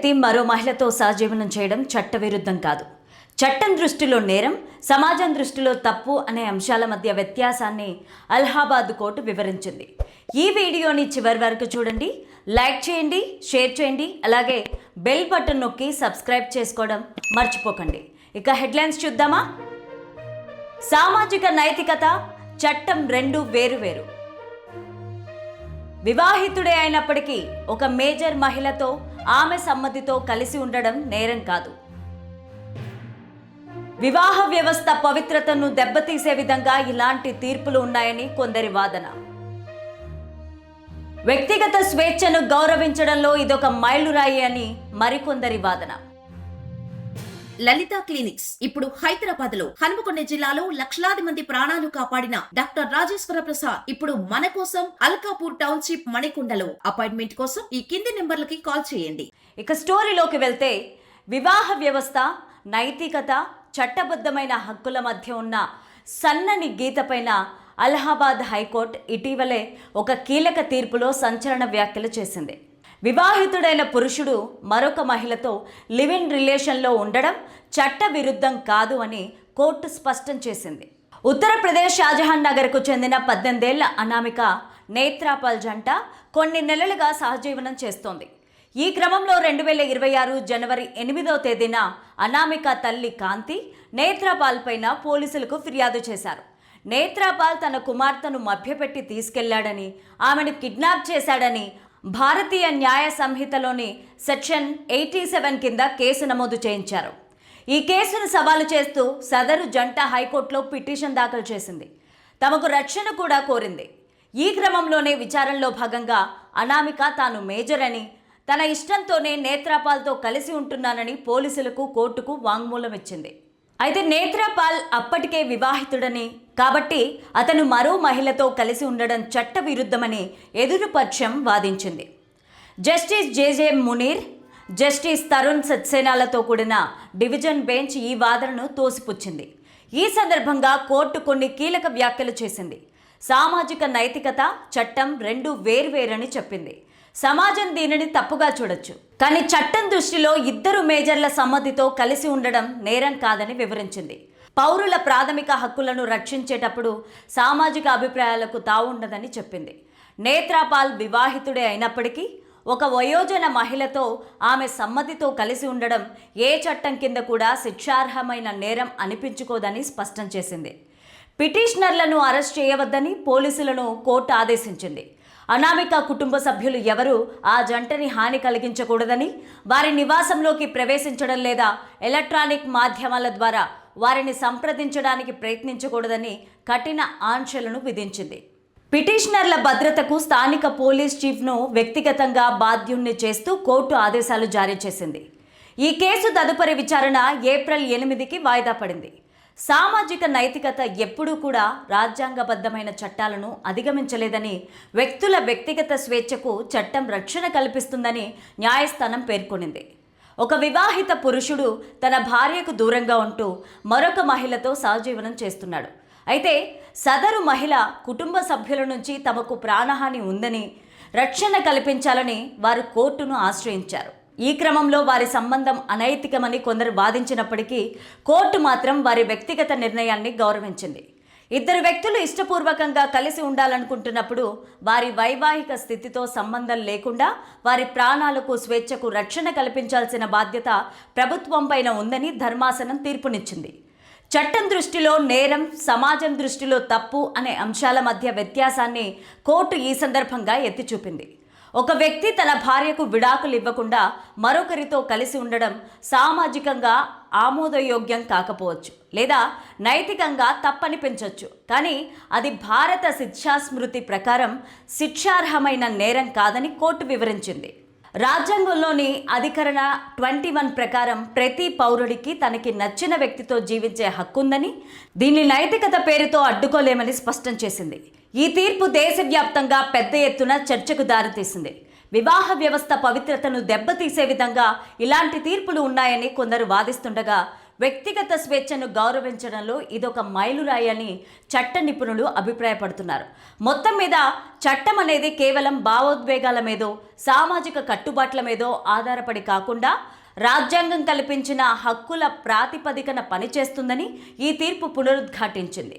వ్యక్తి మరో మహిళతో సహజీవనం చేయడం చట్టవిరుద్ధం కాదు. చట్టం దృష్టిలో నేరం, సమాజం దృష్టిలో తప్పు అనే అంశాల మధ్య వ్యత్యాసాన్ని అలహాబాద్ కోర్టు వివరించింది. ఈ వీడియోని చివరి వరకు చూడండి, లైక్ చేయండి, షేర్ చేయండి, అలాగే బెల్ బటన్ నొక్కి సబ్స్క్రైబ్ చేసుకోవడం మర్చిపోకండి. ఇక హెడ్లైన్స్ చూద్దామా? సామాజిక నైతికత, చట్టం రెండు వేరు. వివాహితుడే అయినప్పటికీ ఒక మేజర్ మహిళతో ఆమె సమ్మతితో కలిసి ఉండడం నేరం కాదు. వివాహ వ్యవస్థ పవిత్రతను దెబ్బతీసే విధంగా ఇలాంటి తీర్పులు ఉన్నాయని కొందరి వాదన. వ్యక్తిగత స్వేచ్ఛను గౌరవించడంలో ఇదొక మైలురాయి అని మరికొందరి వాదన. లలిత క్లినిక్స్ ఇప్పుడు హైదరాబాద్ లో, హనుమకొండ జిల్లాలో లక్షలాది మంది ప్రాణాలు కాపాడిన డాక్టర్ రాజేశ్వర ప్రసాద్ ఇప్పుడు మన కోసం అల్కాపూర్ టౌన్షిప్ మణికొండలో. అపాయింట్మెంట్ కోసం ఈ కింది నెంబర్లకి కాల్ చేయండి. ఇక స్టోరీలోకి వెళ్తే, వివాహ వ్యవస్థ, నైతికత, చట్టబద్ధమైన హక్కుల మధ్య ఉన్న సన్నని గీతపైన అలహాబాద్ హైకోర్టు ఇటీవలే ఒక కీలక తీర్పులో సంచలన వ్యాఖ్యలు చేసింది. వివాహితుడైన పురుషుడు మరొక మహిళతో లివ్ ఇన్ రిలేషన్లో ఉండడం చట్ట విరుద్ధం కాదు అని కోర్టు స్పష్టం చేసింది. ఉత్తరప్రదేశ్ షాజహాన్ నగర్కు చెందిన 18 ఏళ్ల అనామిక నేత్రాపాల్ జంట కొన్ని నెలలుగా సహజీవనం చేస్తోంది. ఈ క్రమంలో 2026 జనవరి 8వ తేదీన అనామిక తల్లి కాంతి నేత్రాపాల్ పైన పోలీసులకు ఫిర్యాదు చేశారు. నేత్రాపాల్ తన కుమార్తెను మభ్యపెట్టి తీసుకెళ్లాడని, ఆమెను కిడ్నాప్ చేశాడని భారతీయ న్యాయ సంహితలోని సెక్షన్ 87 కింద కేసు నమోదు చేయించారు. ఈ కేసును సవాలు చేస్తూ సదరు జంట హైకోర్టులో పిటిషన్ దాఖలు చేసింది. తమకు రక్షణ కూడా కోరింది. ఈ క్రమంలోనే విచారణలో భాగంగా అనామిక తాను మేజర్ అని, తన ఇష్టంతోనే నేత్రాపాల్తో కలిసి ఉంటున్నానని పోలీసులకు, కోర్టుకు వాంగ్మూలం ఇచ్చింది. అయితే నేత్రాపాల్ అప్పటికే వివాహితుడని, కాబట్టి అతను మరో మహిళతో కలిసి ఉండడం చట్ట విరుద్ధమని ఎదురుపక్షం వాదించింది. జస్టిస్ జేజే మునీర్, జస్టిస్ తరుణ్ సక్సేనాలతో కూడిన డివిజన్ బెంచ్ ఈ వాదనను తోసిపుచ్చింది. ఈ సందర్భంగా కోర్టు కొన్ని కీలక వ్యాఖ్యలు చేసింది. సామాజిక నైతికత, చట్టం రెండు వేర్వేరని చెప్పింది. సమాజం దీనిని తప్పుగా చూడొచ్చు, కానీ చట్టం దృష్టిలో ఇద్దరు మేజర్ల సమ్మతితో కలిసి ఉండడం నేరం కాదని వివరించింది. పౌరుల ప్రాథమిక హక్కులను రక్షించేటప్పుడు సామాజిక అభిప్రాయాలకు తావుండదని చెప్పింది. నేత్రాపాల్ వివాహితుడే అయినప్పటికీ ఒక వయోజన మహిళతో ఆమె సమ్మతితో కలిసి ఉండడం ఏ చట్టం కింద కూడా శిక్షార్హమైన నేరం అనిపించుకోదని స్పష్టం చేసింది. పిటిషనర్లను అరెస్ట్ చేయవద్దని పోలీసులను కోర్టు ఆదేశించింది. అనామిక కుటుంబ సభ్యులు ఎవరూ ఆ జంటని హాని కలిగించకూడదని, వారి నివాసంలోకి ప్రవేశించడం లేదా ఎలక్ట్రానిక్ మాధ్యమాల ద్వారా వారిని సంప్రదించడానికి ప్రయత్నించకూడదని కఠిన ఆంక్షలను విధించింది. పిటిషనర్ల భద్రతకు స్థానిక పోలీస్ చీఫ్ను వ్యక్తిగతంగా బాధ్యుణ్ణి చేస్తూ కోర్టు ఆదేశాలు జారీ చేసింది. ఈ కేసు తదుపరి విచారణ ఏప్రిల్ 8కి వాయిదా పడింది. సామాజిక నైతికత ఎప్పుడూ కూడా రాజ్యాంగబద్ధమైన చట్టాలను అధిగమించలేదని, వ్యక్తుల వ్యక్తిగత స్వేచ్ఛకు చట్టం రక్షణ కల్పిస్తుందని న్యాయస్థానం పేర్కొనింది. ఒక వివాహిత పురుషుడు తన భార్యకు దూరంగా ఉంటూ మరొక మహిళతో సహజీవనం చేస్తున్నాడు. అయితే సదరు మహిళ కుటుంబ సభ్యుల నుంచి తమకు ప్రాణహాని ఉందని రక్షణ కల్పించాలని వారు కోర్టును ఆశ్రయించారు. ఈ క్రమంలో వారి సంబంధం అనైతికమని కొందరు వాదించినప్పటికీ కోర్టు మాత్రం వారి వ్యక్తిగత నిర్ణయాన్ని గౌరవించింది. ఇద్దరు వ్యక్తులు ఇష్టపూర్వకంగా కలిసి ఉండాలనుకుంటున్నప్పుడు వారి వైవాహిక స్థితితో సంబంధం లేకుండా వారి ప్రాణాలకు, స్వేచ్ఛకు రక్షణ కల్పించాల్సిన బాధ్యత ప్రభుత్వం పైన ఉందని ధర్మాసనం తీర్పునిచ్చింది. చట్టం దృష్టిలో నేరం, సమాజం దృష్టిలో తప్పు అనే అంశాల మధ్య వ్యత్యాసాన్ని కోర్టు ఈ సందర్భంగా ఎత్తి చూపింది. ఒక వ్యక్తి తన భార్యకు విడాకులు ఇవ్వకుండా మరొకరితో కలిసి ఉండడం సామాజికంగా ఆమోదయోగ్యం కాకపోవచ్చు, లేదా నైతికంగా తప్పనిపించవచ్చు, కానీ అది భారత శిక్షాస్మృతి ప్రకారం శిక్షార్హమైన నేరం కాదని కోర్టు వివరించింది. రాజ్యాంగంలోని అధికరణ 21 ప్రకారం ప్రతి పౌరుడికి తనకి నచ్చిన వ్యక్తితో జీవించే హక్కుందని, దీన్ని నైతికత పేరుతో అడ్డుకోలేమని స్పష్టం చేసింది. ఈ తీర్పు దేశవ్యాప్తంగా పెద్ద ఎత్తున చర్చకు దారితీసింది. వివాహ వ్యవస్థ పవిత్రతను దెబ్బతీసే విధంగా ఇలాంటి తీర్పులు ఉన్నాయని కొందరు వాదిస్తుండగా, వ్యక్తిగత స్వేచ్ఛను గౌరవించడంలో ఇదొక మైలురాయి అని చట్ట నిపుణులు అభిప్రాయపడుతున్నారు. మొత్తం మీద చట్టం అనేది కేవలం భావోద్వేగాల మీదో సామాజిక కట్టుబాట్ల మీదో ఆధారపడి కాకుండా రాజ్యాంగం కల్పించిన హక్కుల ప్రాతిపదికన పనిచేస్తుందని ఈ తీర్పు పునరుద్ఘాటించింది.